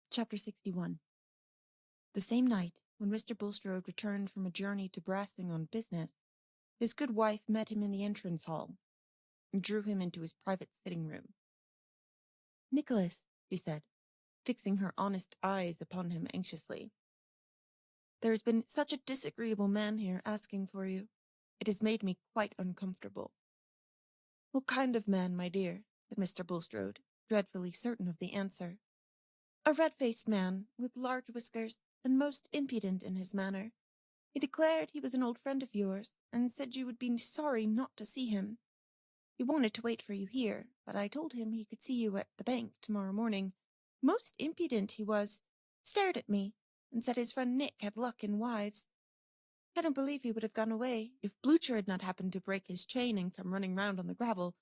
Chapter 61. The same night, when Mr. Bulstrode returned from a journey to Brassing on business, his good wife met him in the entrance hall and drew him into his private sitting-room. "Nicholas," she said, fixing her honest eyes upon him anxiously, "there has been such a disagreeable man here asking for you. It has made me quite uncomfortable." "What kind of man, my dear?" said Mr. Bulstrode, dreadfully certain of the answer. "A red-faced man, with large whiskers, and most impudent in his manner. He declared he was an old friend of yours, and said you would be sorry not to see him. He wanted to wait for you here, but I told him he could see you at the bank tomorrow morning. Most impudent he was, stared at me, and said his friend Nick had luck in wives. I don't believe he would have gone away if Blucher had not happened to break his chain and come running round on the gravel,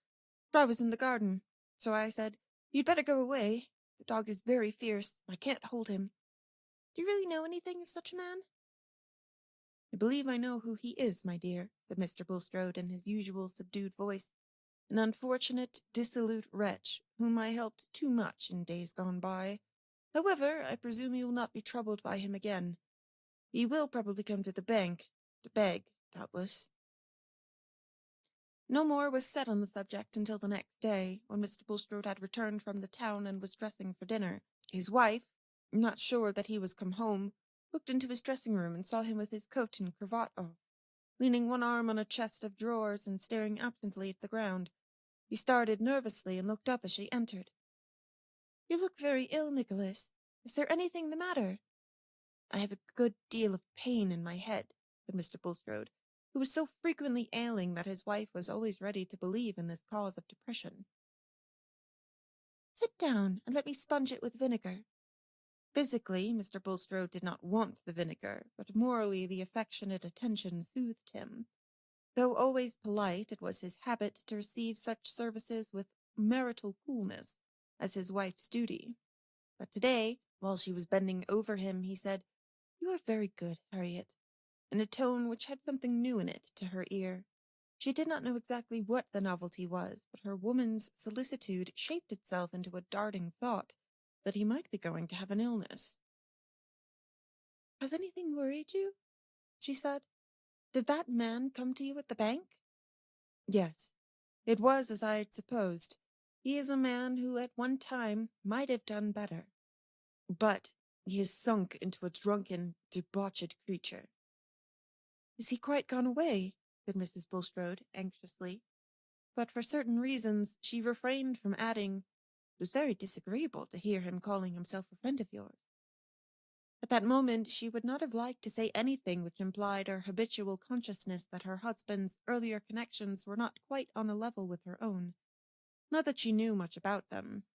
for I was in the garden. So I said, 'You'd better go away. The dog is very fierce. I can't hold him.' Do you really know anything of such a man?" "I believe I know who he is, my dear," said Mr. Bulstrode in his usual subdued voice. "An unfortunate, dissolute wretch, whom I helped too much in days gone by. However, I presume you will not be troubled by him again. He will probably come to the bank, to beg, doubtless." No more was said on the subject until the next day, when Mr. Bulstrode had returned from the town and was dressing for dinner. His wife, not sure that he was come home, looked into his dressing-room and saw him with his coat and cravat off, leaning one arm on a chest of drawers and staring absently at the ground. He started nervously and looked up as she entered. "You look very ill, Nicholas. Is there anything the matter?" "I have a good deal of pain in my head," said Mr. Bulstrode, who was so frequently ailing that his wife was always ready to believe in this cause of depression. "Sit down and let me sponge it with vinegar." Physically, Mr. Bulstrode did not want the vinegar, but morally the affectionate attention soothed him. Though always polite, it was his habit to receive such services with marital coolness, as his wife's duty. But today, while she was bending over him, he said, "You are very good, Harriet," in a tone which had something new in it to her ear. She did not know exactly what the novelty was, but her woman's solicitude shaped itself into a darting thought that he might be going to have an illness. "Has anything worried you?" she said. "Did that man come to you at the bank?" "Yes, it was as I had supposed. He is a man who at one time might have done better. But he is sunk into a drunken, debauched creature." "Is he quite gone away?" said Mrs. Bulstrode, anxiously. But for certain reasons she refrained from adding, "It was very disagreeable to hear him calling himself a friend of yours." At that moment she would not have liked to say anything which implied her habitual consciousness that her husband's earlier connections were not quite on a level with her own. Not that she knew much about them.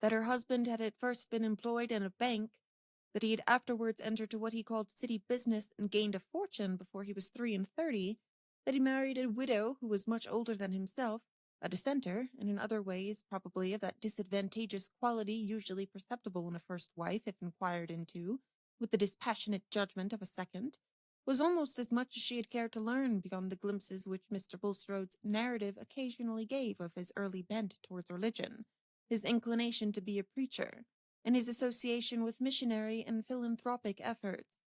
That her husband had at first been employed in a bank, that he had afterwards entered to what he called city business and gained a fortune before he was 33, that he married a widow who was much older than himself, a dissenter, and in other ways probably of that disadvantageous quality usually perceptible in a first wife if inquired into, with the dispassionate judgment of a second, was almost as much as she had cared to learn beyond the glimpses which Mr. Bulstrode's narrative occasionally gave of his early bent towards religion, his inclination to be a preacher, and his association with missionary and philanthropic efforts.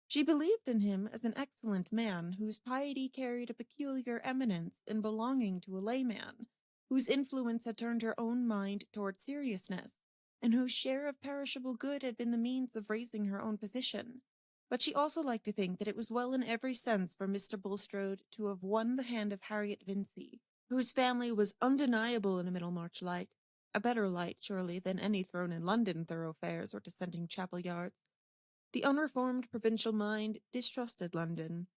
She believed in him as an excellent man, whose piety carried a peculiar eminence in belonging to a layman, whose influence had turned her own mind toward seriousness, and whose share of perishable good had been the means of raising her own position. But she also liked to think that it was well in every sense for Mr. Bulstrode to have won the hand of Harriet Vincey, whose family was undeniable in a Middlemarch light, a better light, surely, than any thrown in London thoroughfares or dissenting chapel yards. The unreformed provincial mind distrusted London,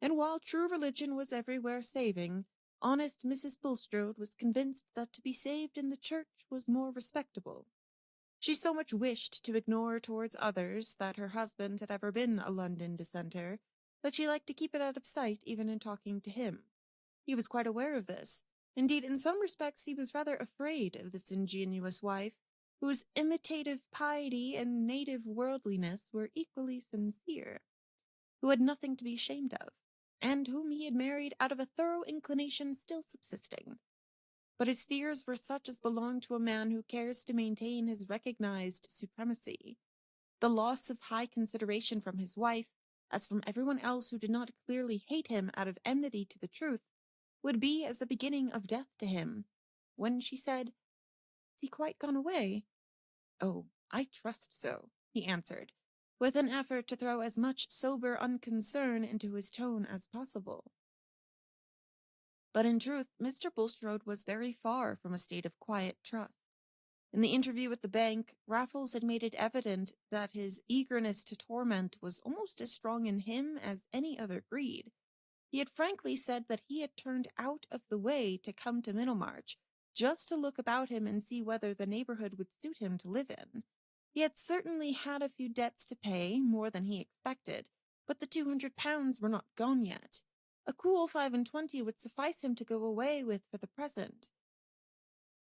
and while true religion was everywhere saving, honest Mrs. Bulstrode was convinced that to be saved in the church was more respectable. She so much wished to ignore towards others that her husband had ever been a London dissenter, that she liked to keep it out of sight even in talking to him. He was quite aware of this. Indeed, in some respects he was rather afraid of this ingenuous wife, whose imitative piety and native worldliness were equally sincere, who had nothing to be ashamed of, and whom he had married out of a thorough inclination still subsisting. but his fears were such as belong to a man who cares to maintain his recognized supremacy. The loss of high consideration from his wife, as from everyone else who did not clearly hate him out of enmity to the truth, would be as the beginning of death to him. When she said, "Is he quite gone away?" "Oh, I trust so," he answered, with an effort to throw as much sober unconcern into his tone as possible. But in truth, Mr. Bulstrode was very far from a state of quiet trust. In the interview at the bank, Raffles had made it evident that his eagerness to torment was almost as strong in him as any other greed. He had frankly said that he had turned out of the way to come to Middlemarch, just to look about him and see whether the neighborhood would suit him to live in. He had certainly had a few debts to pay, more than he expected, but the £200 were not gone yet. A cool 25 would suffice him to go away with for the present.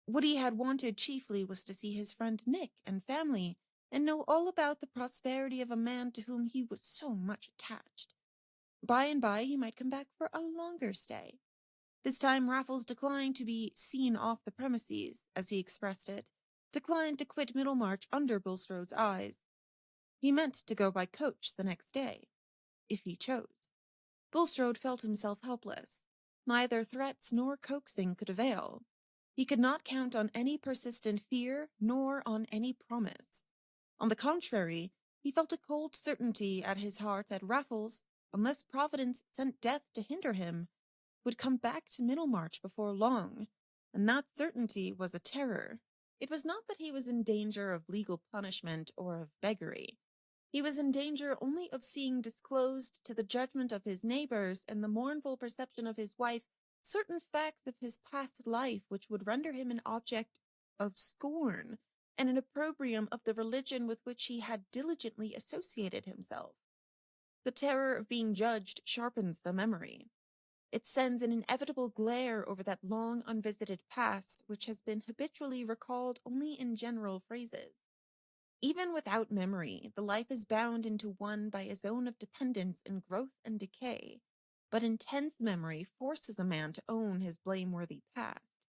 What he had wanted chiefly was to see his friend Nick and family, and know all about the prosperity of a man to whom he was so much attached. By and by he might come back for a longer stay. This time Raffles declined to be seen off the premises, as he expressed it, declined to quit Middlemarch under Bulstrode's eyes. He meant to go by coach the next day, if he chose. Bulstrode felt himself helpless. Neither threats nor coaxing could avail. He could not count on any persistent fear, nor on any promise. On the contrary, he felt a cold certainty at his heart that Raffles, unless Providence sent death to hinder him, would come back to Middlemarch before long, and that certainty was a terror. It was not that he was in danger of legal punishment or of beggary. He was in danger only of seeing disclosed to the judgment of his neighbours and the mournful perception of his wife certain facts of his past life which would render him an object of scorn and an opprobrium of the religion with which he had diligently associated himself. The terror of being judged sharpens the memory. It sends an inevitable glare over that long unvisited past which has been habitually recalled only in general phrases. Even without memory, the life is bound into one by a zone of dependence in growth and decay, but intense memory forces a man to own his blameworthy past.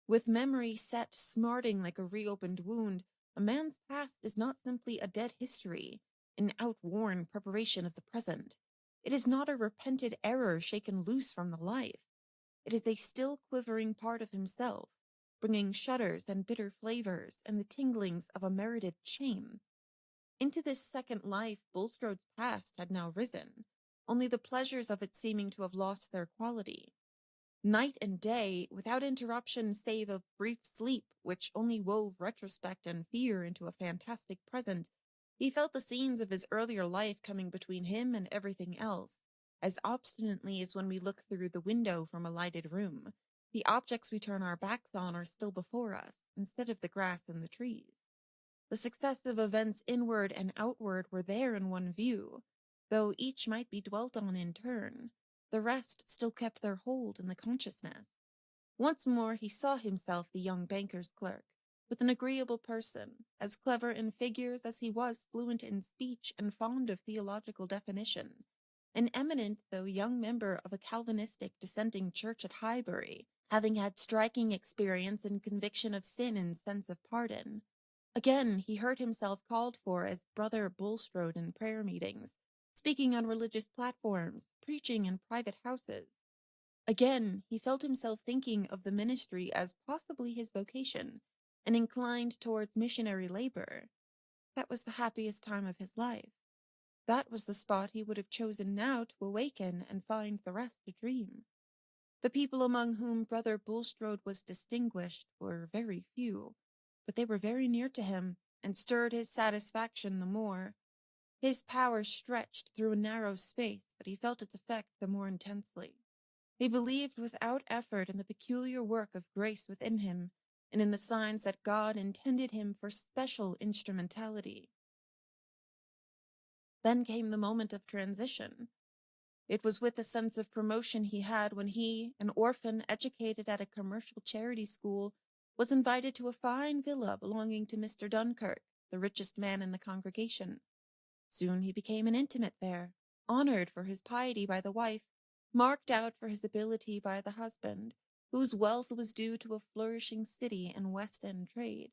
With memory set smarting like a reopened wound, a man's past is not simply a dead history, an outworn preparation of the present. It is not a repented error shaken loose from the life. It is a still quivering part of himself, bringing shudders and bitter flavors and the tinglings of a merited shame. Into this second life Bulstrode's past had now risen, only the pleasures of it seeming to have lost their quality. Night and day, without interruption save of brief sleep, which only wove retrospect and fear into a fantastic present, he felt the scenes of his earlier life coming between him and everything else, as obstinately as when we look through the window from a lighted room. The objects we turn our backs on are still before us, instead of the grass and the trees. The successive events inward and outward were there in one view, though each might be dwelt on in turn. The rest still kept their hold in the consciousness. Once more he saw himself the young banker's clerk, with an agreeable person, as clever in figures as he was fluent in speech and fond of theological definition, an eminent though young member of a Calvinistic dissenting church at Highbury, having had striking experience in conviction of sin and sense of pardon. Again he heard himself called for as Brother Bulstrode in prayer meetings, speaking on religious platforms, preaching in private houses. Again he felt himself thinking of the ministry as possibly his vocation, and inclined towards missionary labor. That was the happiest time of his life. That was the spot he would have chosen now to awaken and find the rest a dream. The people among whom Brother Bulstrode was distinguished were very few, but they were very near to him, and stirred his satisfaction the more. His power stretched through a narrow space, but he felt its effect the more intensely. He believed without effort in the peculiar work of grace within him, and in the signs that God intended him for special instrumentality. Then came the moment of transition. It was with a sense of promotion he had when he, an orphan educated at a commercial charity school, was invited to a fine villa belonging to Mr. Dunkirk, the richest man in the congregation. Soon he became an intimate there, honoured for his piety by the wife, marked out for his ability by the husband, whose wealth was due to a flourishing city and West End trade.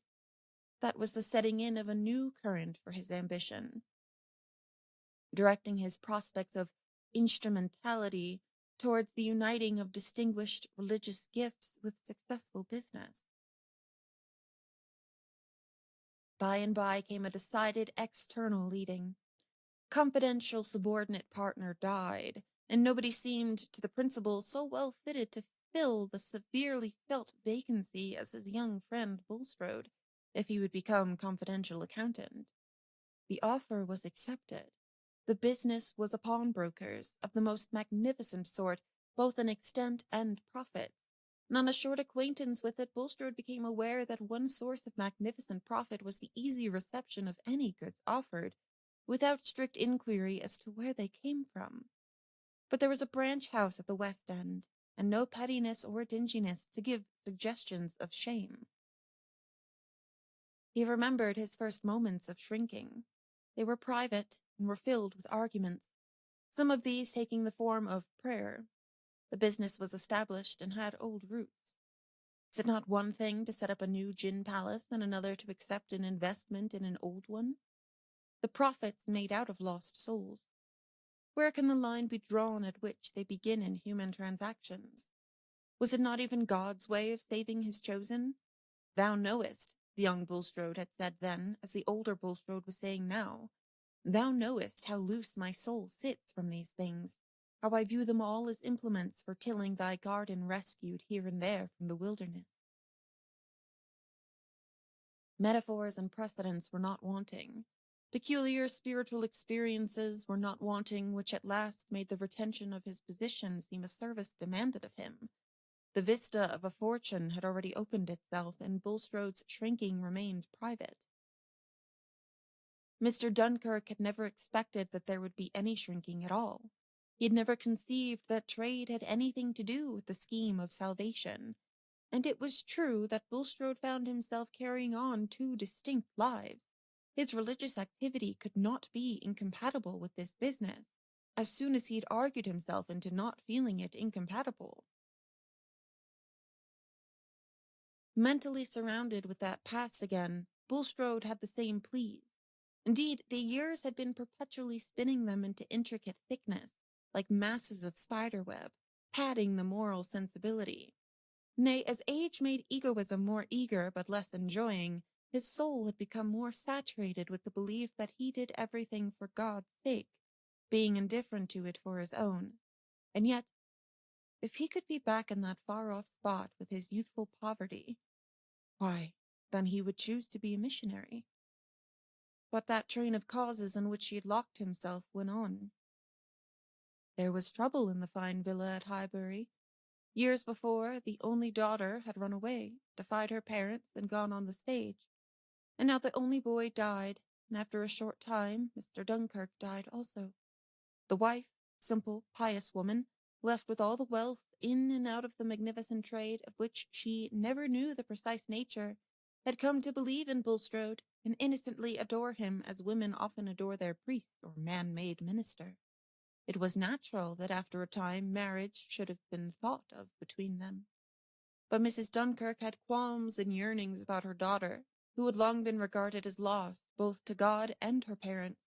That was the setting in of a new current for his ambition, directing his prospects of instrumentality towards the uniting of distinguished religious gifts with successful business. By and by came a decided external leading. Confidential subordinate partner died, and nobody seemed to the principal so well fitted to fill the severely felt vacancy as his young friend Bulstrode, if he would become confidential accountant. The offer was accepted. The business was a pawnbroker's of the most magnificent sort, both in extent and profits. And on a short acquaintance with it, Bulstrode became aware that one source of magnificent profit was the easy reception of any goods offered, without strict inquiry as to where they came from. But there was a branch house at the West End, and no pettiness or dinginess to give suggestions of shame. He remembered his first moments of shrinking. They were private and were filled with arguments, some of these taking the form of prayer. The business was established and had old roots. Is it not one thing to set up a new gin palace and another to accept an investment in an old one? The profits made out of lost souls. Where can the line be drawn at which they begin in human transactions? Was it not even God's way of saving his chosen? Thou knowest, the young Bulstrode had said then, as the older Bulstrode was saying now, thou knowest how loose my soul sits from these things, how I view them all as implements for tilling thy garden rescued here and there from the wilderness. Metaphors and precedents were not wanting. Peculiar spiritual experiences were not wanting, which at last made the retention of his position seem a service demanded of him. The vista of a fortune had already opened itself, and Bulstrode's shrinking remained private. Mr. Dunkirk had never expected that there would be any shrinking at all. He had never conceived that trade had anything to do with the scheme of salvation, and it was true that Bulstrode found himself carrying on two distinct lives. His religious activity could not be incompatible with this business, as soon as he had argued himself into not feeling it incompatible. Mentally surrounded with that past again, Bulstrode had the same pleas. Indeed, the years had been perpetually spinning them into intricate thickness, like masses of spiderweb, padding the moral sensibility. Nay, as age made egoism more eager but less enjoying, his soul had become more saturated with the belief that he did everything for God's sake, being indifferent to it for his own. And yet, if he could be back in that far-off spot with his youthful poverty, why, then he would choose to be a missionary. But that train of causes in which he had locked himself went on. There was trouble in the fine villa at Highbury. Years before, the only daughter had run away, defied her parents, and gone on the stage. And now the only boy died, and after a short time, Mr. Dunkirk died also. The wife, simple, pious woman, left with all the wealth in and out of the magnificent trade of which she never knew the precise nature, had come to believe in Bulstrode and innocently adore him as women often adore their priest or man-made minister. It was natural that after a time marriage should have been thought of between them. But Mrs. Dunkirk had qualms and yearnings about her daughter, who had long been regarded as lost both to God and her parents.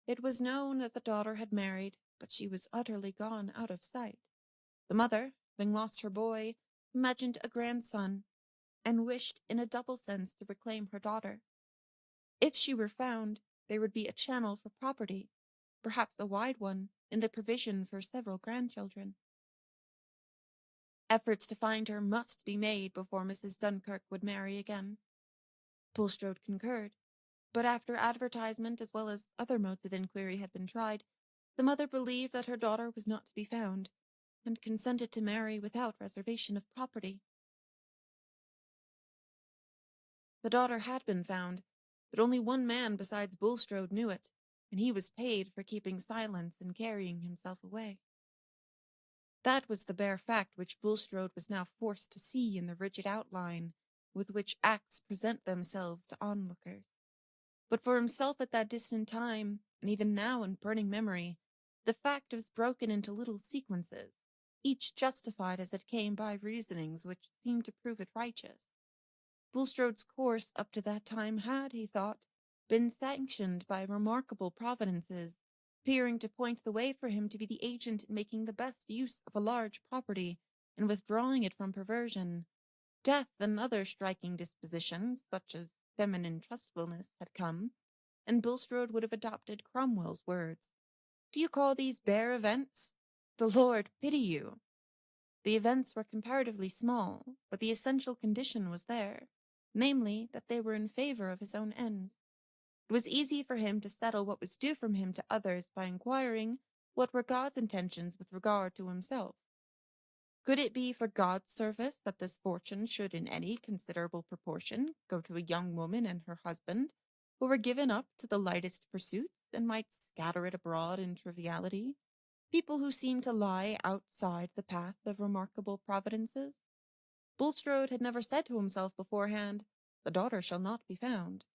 It was known that the daughter had married, but she was utterly gone out of sight. The mother, having lost her boy, imagined a grandson, and wished in a double sense to reclaim her daughter. If she were found, there would be a channel for property, perhaps a wide one, in the provision for several grandchildren. Efforts to find her must be made before Mrs. Dunkirk would marry again. Bulstrode concurred, but after advertisement as well as other modes of inquiry had been tried, the mother believed that her daughter was not to be found, and consented to marry without reservation of property. The daughter had been found, but only one man besides Bulstrode knew it, and he was paid for keeping silence and carrying himself away. That was the bare fact which Bulstrode was now forced to see in the rigid outline with which acts present themselves to onlookers. But for himself at that distant time, and even now in burning memory, the fact was broken into little sequences. each justified as it came by reasonings which seemed to prove it righteous. Bulstrode's course up to that time had, he thought, been sanctioned by remarkable providences, appearing to point the way for him to be the agent in making the best use of a large property and withdrawing it from perversion. Death and other striking dispositions, such as feminine trustfulness, had come, and Bulstrode would have adopted Cromwell's words. Do you call these bare events? The Lord pity you. The events were comparatively small, but the essential condition was there, namely, that they were in favor of his own ends. It was easy for him to settle what was due from him to others by inquiring what were God's intentions with regard to himself. Could it be for God's service that this fortune should in any considerable proportion go to a young woman and her husband, who were given up to the lightest pursuits and might scatter it abroad in triviality, people who seemed to lie outside the path of remarkable providences? Bulstrode had never said to himself beforehand, "The daughter shall not be found."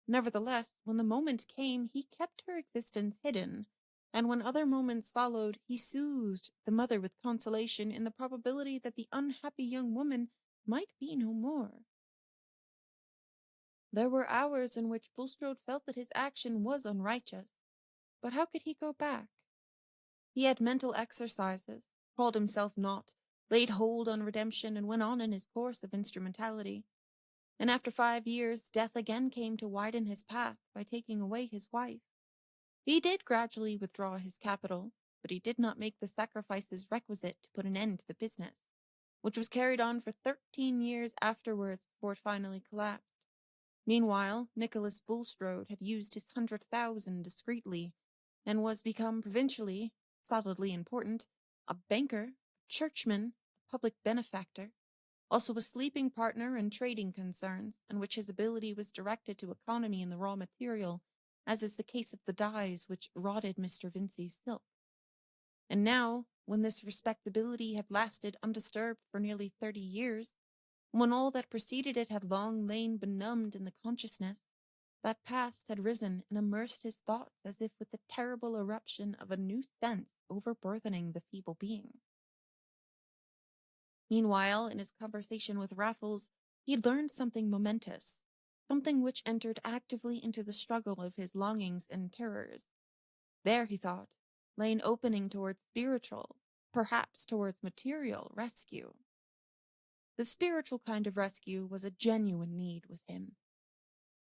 Nevertheless, when the moment came, he kept her existence hidden, and when other moments followed, he soothed the mother with consolation in the probability that the unhappy young woman might be no more. There were hours in which Bulstrode felt that his action was unrighteous, but how could he go back? He had mental exercises, called himself not, laid hold on redemption, and went on in his course of instrumentality. And after 5 years, death again came to widen his path by taking away his wife. He did gradually withdraw his capital, but he did not make the sacrifices requisite to put an end to the business, which was carried on for 13 years afterwards before it finally collapsed. Meanwhile, Nicholas Bulstrode had used his 100,000 discreetly, and was become provincially, solidly important, a banker, a churchman, a public benefactor, also a sleeping partner in trading concerns, in which his ability was directed to economy in the raw material, as is the case of the dyes which rotted Mr. Vincey's silk. And now, when this respectability had lasted undisturbed for nearly 30 years, when all that preceded it had long lain benumbed in the consciousness, that past had risen and immersed his thoughts as if with the terrible eruption of a new sense overburthening the feeble being. Meanwhile, in his conversation with Raffles, he had learned something momentous, something which entered actively into the struggle of his longings and terrors. There, he thought, lay an opening towards spiritual, perhaps towards material, rescue. The spiritual kind of rescue was a genuine need with him.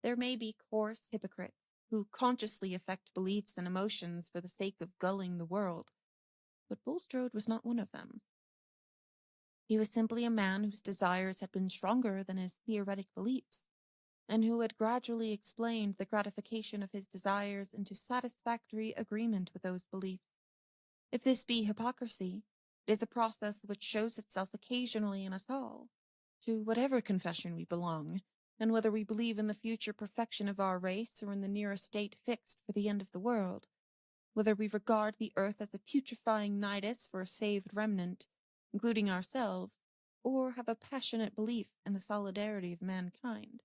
There may be coarse hypocrites who consciously affect beliefs and emotions for the sake of gulling the world, but Bulstrode was not one of them. He was simply a man whose desires had been stronger than his theoretic beliefs, and who had gradually explained the gratification of his desires into satisfactory agreement with those beliefs. If this be hypocrisy, it is a process which shows itself occasionally in us all, to whatever confession we belong, and whether we believe in the future perfection of our race or in the near estate fixed for the end of the world, whether we regard the earth as a putrefying nidus for a saved remnant, including ourselves, or have a passionate belief in the solidarity of mankind.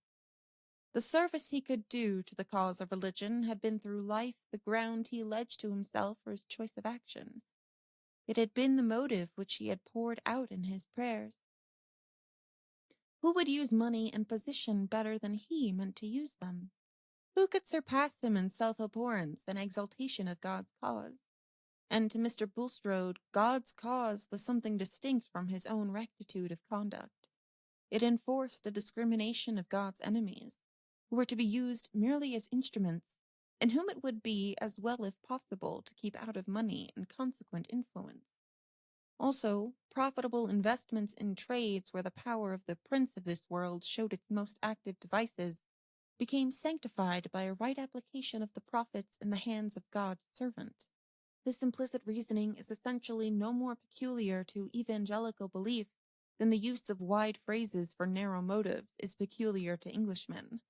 The service he could do to the cause of religion had been through life the ground he alleged to himself for his choice of action. It had been the motive which he had poured out in his prayers. Who would use money and position better than he meant to use them? Who could surpass him in self-abhorrence and exaltation of God's cause? And to Mr. Bulstrode, God's cause was something distinct from his own rectitude of conduct. It enforced a discrimination of God's enemies, who were to be used merely as instruments, and whom it would be as well if possible to keep out of money and consequent influence. Also, profitable investments in trades where the power of the prince of this world showed its most active devices became sanctified by a right application of the profits in the hands of God's servant. This implicit reasoning is essentially no more peculiar to evangelical belief than the use of wide phrases for narrow motives is peculiar to Englishmen.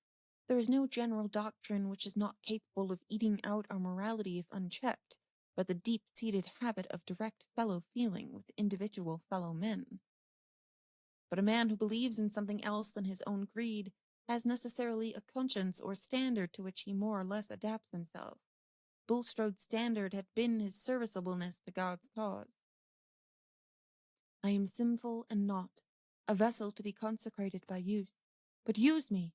There is no general doctrine which is not capable of eating out our morality if unchecked by the deep-seated habit of direct fellow-feeling with individual fellow-men. But a man who believes in something else than his own greed has necessarily a conscience or standard to which he more or less adapts himself. Bulstrode's standard had been his serviceableness to God's cause. I am sinful and not, a vessel to be consecrated by use. But use me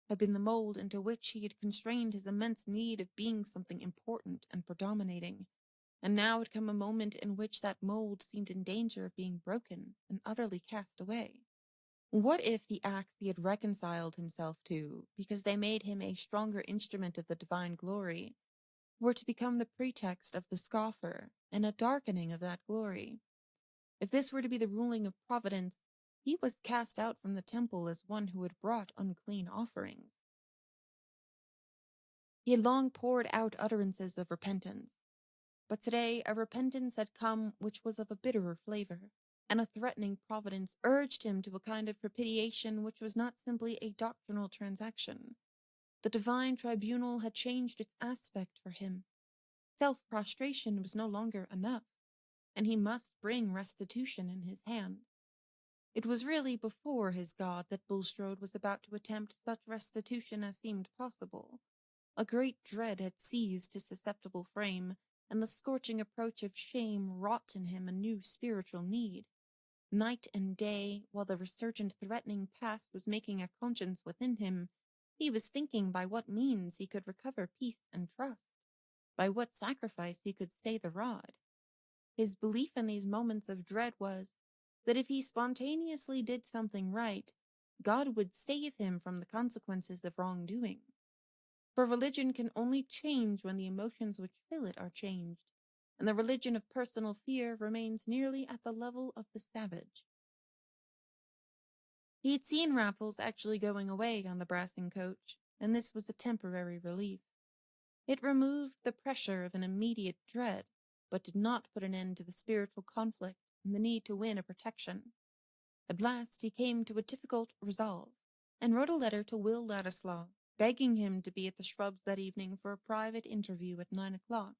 had been the mold into which he had constrained his immense need of being something important and predominating, and now had come a moment in which that mold seemed in danger of being broken and utterly cast away. What if the acts he had reconciled himself to, because they made him a stronger instrument of the divine glory, were to become the pretext of the scoffer and a darkening of that glory? If this were to be the ruling of Providence, he was cast out from the temple as one who had brought unclean offerings. He had long poured out utterances of repentance, but today a repentance had come which was of a bitterer flavor, and a threatening Providence urged him to a kind of propitiation which was not simply a doctrinal transaction. The divine tribunal had changed its aspect for him. Self-prostration was no longer enough, and he must bring restitution in his hand. It was really before his God that Bulstrode was about to attempt such restitution as seemed possible. A great dread had seized his susceptible frame, and the scorching approach of shame wrought in him a new spiritual need. Night and day, while the resurgent threatening past was making a conscience within him, he was thinking by what means he could recover peace and trust, by what sacrifice he could stay the rod. His belief in these moments of dread was that if he spontaneously did something right, God would save him from the consequences of wrongdoing. For religion can only change when the emotions which fill it are changed, and the religion of personal fear remains nearly at the level of the savage. He had seen Raffles actually going away on the Brassing coach, and this was a temporary relief. It removed the pressure of an immediate dread, but did not put an end to the spiritual conflict and the need to win a protection. At last he came to a difficult resolve, and wrote a letter to Will Ladislaw, begging him to be at the Shrubs that evening for a private interview at 9 o'clock.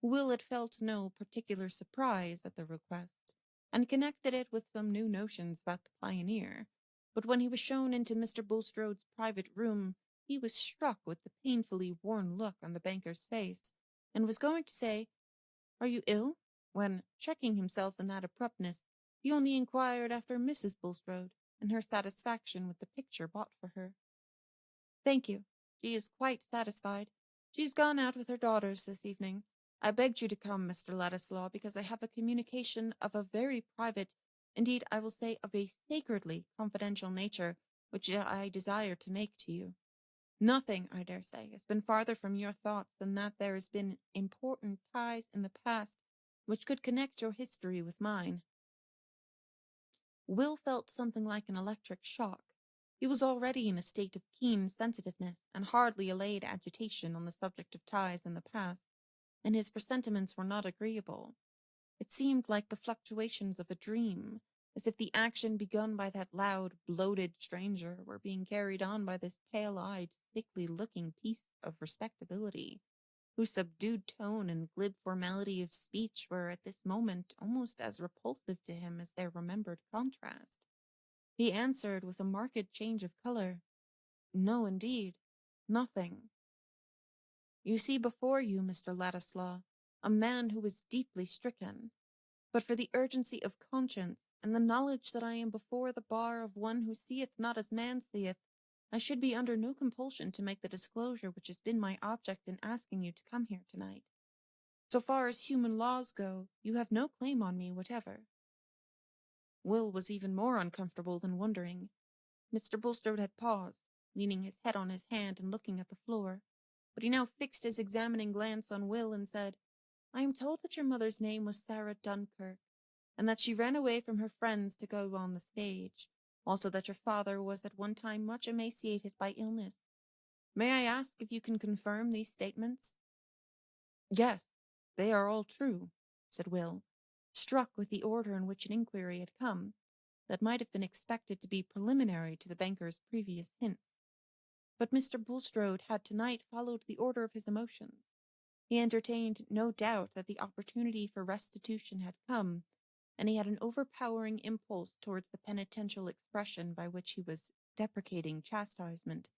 Will had felt no particular surprise at the request, and connected it with some new notions about the pioneer, but when he was shown into Mr. Bulstrode's private room, he was struck with the painfully worn look on the banker's face, and was going to say, "Are you ill?" when, checking himself in that abruptness, he only inquired after Mrs. Bulstrode, and her satisfaction with the picture bought for her. "Thank you. She is quite satisfied. She's gone out with her daughters this evening. I begged you to come, Mr. Ladislaw, because I have a communication of a very private, indeed I will say of a sacredly confidential nature, which I desire to make to you. Nothing, I dare say, has been farther from your thoughts than that there has been important ties in the past which could connect your history with mine." Will felt something like an electric shock. He was already in a state of keen sensitiveness and hardly allayed agitation on the subject of ties in the past, and his presentiments were not agreeable. It seemed like the fluctuations of a dream, as if the action begun by that loud, bloated stranger were being carried on by this pale-eyed, sickly-looking piece of respectability, whose subdued tone and glib formality of speech were at this moment almost as repulsive to him as their remembered contrast. He answered with a marked change of colour, "No, indeed, nothing. You see before you, Mr. Ladislaw, a man who is deeply stricken. But for the urgency of conscience, and the knowledge that I am before the bar of one who seeth not as man seeth, I should be under no compulsion to make the disclosure which has been my object in asking you to come here tonight. So far as human laws go, you have no claim on me whatever." Will was even more uncomfortable than wondering. Mr. Bulstrode had paused, leaning his head on his hand and looking at the floor, but he now fixed his examining glance on Will and said, "I am told that your mother's name was Sarah Dunkirk, and that she ran away from her friends to go on the stage, also that your father was at one time much emaciated by illness. May I ask if you can confirm these statements?" "Yes, they are all true," said Will, struck with the order in which an inquiry had come, that might have been expected to be preliminary to the banker's previous hints. But Mr. Bulstrode had tonight followed the order of his emotions. He entertained no doubt that the opportunity for restitution had come, and he had an overpowering impulse towards the penitential expression by which he was deprecating chastisement.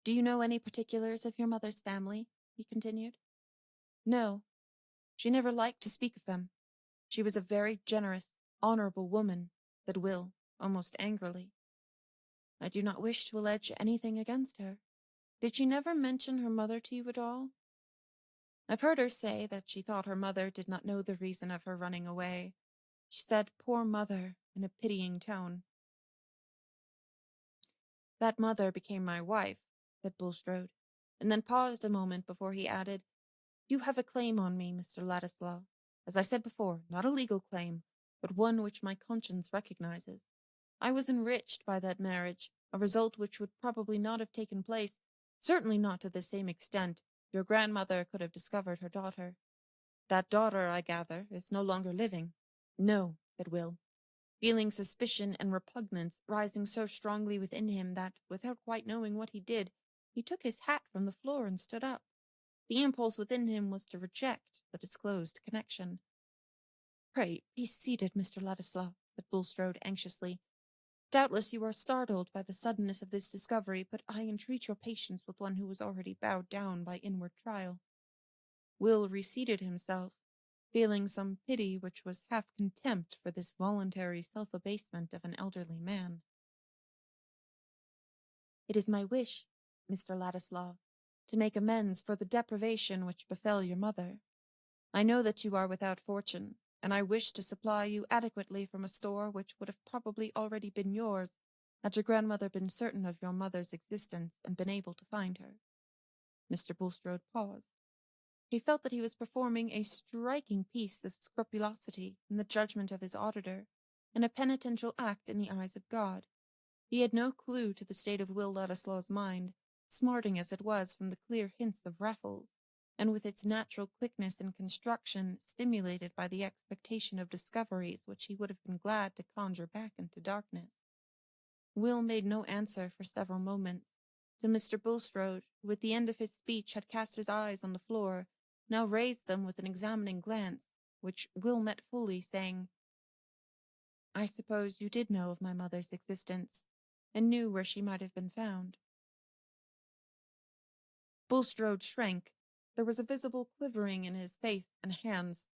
"Do you know any particulars of your mother's family?" he continued. "No. She never liked to speak of them. She was a very generous, honorable woman, said Will, almost angrily. I do not wish to allege anything against her. Did she never mention her mother to you at all? I've heard her say that she thought her mother did not know the reason of her running away. She said, poor mother, in a pitying tone. That mother became my wife, said Bulstrode, and then paused a moment before he added, You have a claim on me, Mr. Ladislaw. As I said before, not a legal claim, but one which my conscience recognizes. I was enriched by that marriage, a result which would probably not have taken place, certainly not to the same extent, if your grandmother could have discovered her daughter. That daughter, I gather, is no longer living. No, said Will, feeling suspicion and repugnance rising so strongly within him that, without quite knowing what he did, he took his hat from the floor and stood up. The impulse within him was to reject the disclosed connection. Pray, be seated, Mr. Ladislaw, said Bulstrode anxiously. Doubtless you are startled by the suddenness of this discovery, but I entreat your patience with one who was already bowed down by inward trial. Will reseated himself, feeling some pity which was half contempt for this voluntary self-abasement of an elderly man. It is my wish, Mr. Ladislaw, to make amends for the deprivation which befell your mother. I know that you are without fortune, and I wish to supply you adequately from a store which would have probably already been yours had your grandmother been certain of your mother's existence and been able to find her. Mr. Bulstrode paused. He felt that he was performing a striking piece of scrupulosity in the judgment of his auditor, and a penitential act in the eyes of God. He had no clue to the state of Will Ladislaw's mind, smarting as it was from the clear hints of Raffles, and with its natural quickness and construction stimulated by the expectation of discoveries which he would have been glad to conjure back into darkness. Will made no answer for several moments, till Mr. Bulstrode, who at the end of his speech had cast his eyes on the floor, now raised them with an examining glance, which Will met fully, saying, I suppose you did know of my mother's existence, and knew where she might have been found. Bulstrode shrank. There was a visible quivering in his face and hands.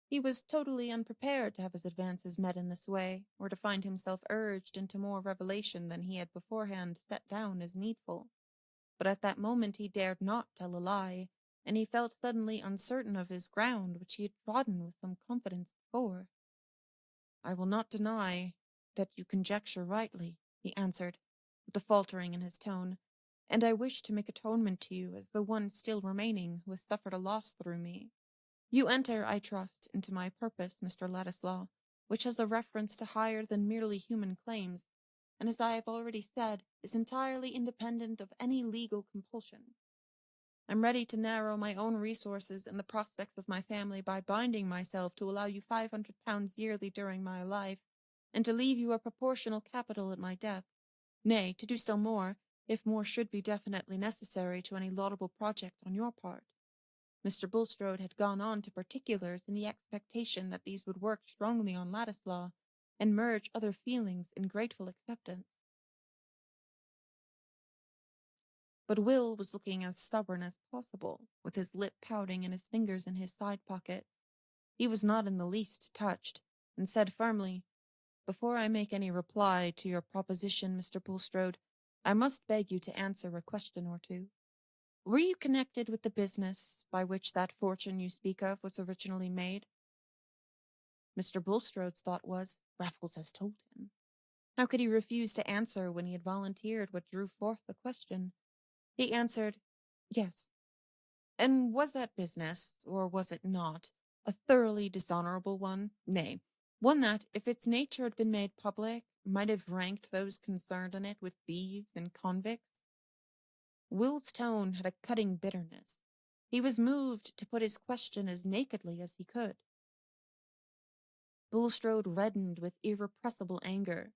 He was totally unprepared to have his advances met in this way, or to find himself urged into more revelation than he had beforehand set down as needful. But at that moment he dared not tell a lie, and he felt suddenly uncertain of his ground, which he had trodden with some confidence before. I will not deny that you conjecture rightly, he answered, with a faltering in his tone, and I wish to make atonement to you as the one still remaining who has suffered a loss through me. You enter, I trust, into my purpose, Mr. Ladislaw, which has a reference to higher than merely human claims, and as I have already said, is entirely independent of any legal compulsion. I'm ready to narrow my own resources and the prospects of my family by binding myself to allow you £500 yearly during my life, and to leave you a proportional capital at my death. Nay, to do still more, if more should be definitely necessary to any laudable project on your part. Mr. Bulstrode had gone on to particulars in the expectation that these would work strongly on Ladislaw, and merge other feelings in grateful acceptance. But Will was looking as stubborn as possible, with his lip pouting and his fingers in his side pockets. He was not in the least touched, and said firmly, Before I make any reply to your proposition, Mr. Bulstrode, I must beg you to answer a question or two. Were you connected with the business by which that fortune you speak of was originally made? Mr. Bulstrode's thought was, Raffles has told him. How could he refuse to answer when he had volunteered what drew forth the question? He answered, Yes. And was that business, or was it not, a thoroughly dishonourable one? Nay, one that, if its nature had been made public, might have ranked those concerned in it with thieves and convicts? Will's tone had a cutting bitterness. He was moved to put his question as nakedly as he could. Bulstrode reddened with irrepressible anger.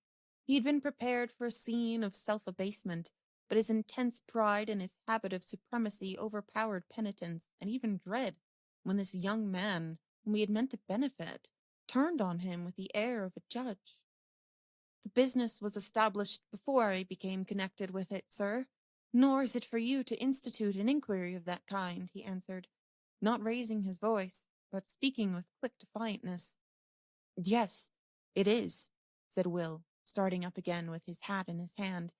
He had been prepared for a scene of self-abasement, but his intense pride and his habit of supremacy overpowered penitence and even dread when this young man, whom he had meant to benefit, turned on him with the air of a judge. The business was established before I became connected with it, sir, nor is it for you to institute an inquiry of that kind, he answered, not raising his voice, but speaking with quick defiantness. Yes, it is, said Will, starting up again with his hat in his hand.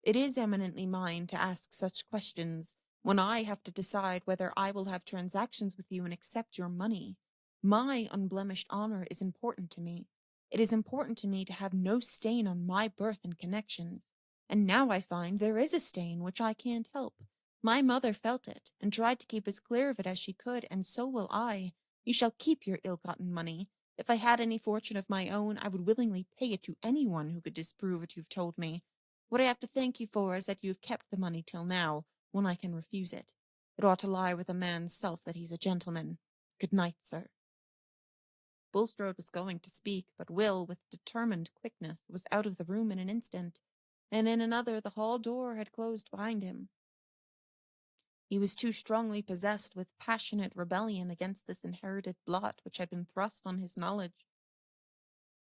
It is eminently mine to ask such questions when I have to decide whether I will have transactions with you and accept your money. My unblemished honor is important to me. It is important to me to have no stain on my birth and connections. And now I find there is a stain which I can't help. My mother felt it, and tried to keep as clear of it as she could, and so will I. You shall keep your ill-gotten money. If I had any fortune of my own, I would willingly pay it to anyone who could disprove what you've told me. What I have to thank you for is that you have kept the money till now, when I can refuse it. It ought to lie with a man's self that he's a gentleman. Good night, sir. Bulstrode was going to speak, but Will, with determined quickness, was out of the room in an instant, and in another the hall door had closed behind him. He was too strongly possessed with passionate rebellion against this inherited blot which had been thrust on his knowledge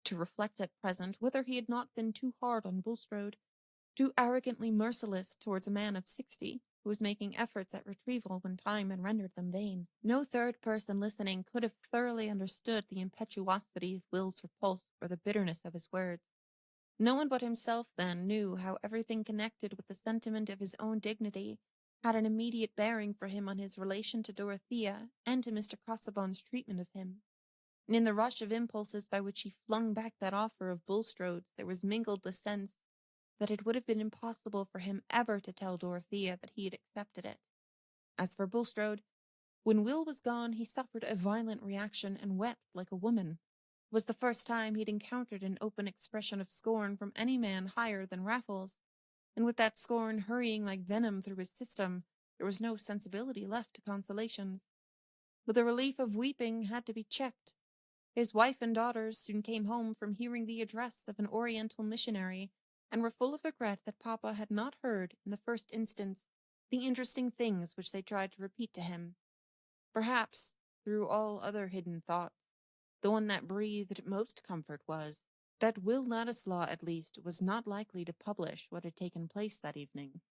to reflect at present whether he had not been too hard on Bulstrode, too arrogantly merciless towards a man of 60, who was making efforts at retrieval when time had rendered them vain. No third person listening could have thoroughly understood the impetuosity of Will's repulse or the bitterness of his words. No one but himself, then, knew how everything connected with the sentiment of his own dignity had an immediate bearing for him on his relation to Dorothea and to Mr. Casaubon's treatment of him. And in the rush of impulses by which he flung back that offer of Bulstrode's there was mingled the sense that it would have been impossible for him ever to tell Dorothea that he had accepted it. As for Bulstrode, when Will was gone he suffered a violent reaction and wept like a woman. It was the first time he had encountered an open expression of scorn from any man higher than Raffles, and with that scorn hurrying like venom through his system, there was no sensibility left to consolations. But the relief of weeping had to be checked. His wife and daughters soon came home from hearing the address of an Oriental missionary, and were full of regret that Papa had not heard, in the first instance, the interesting things which they tried to repeat to him. Perhaps, through all other hidden thoughts, the one that breathed most comfort was, that Will Ladislaw, at least, was not likely to publish what had taken place that evening.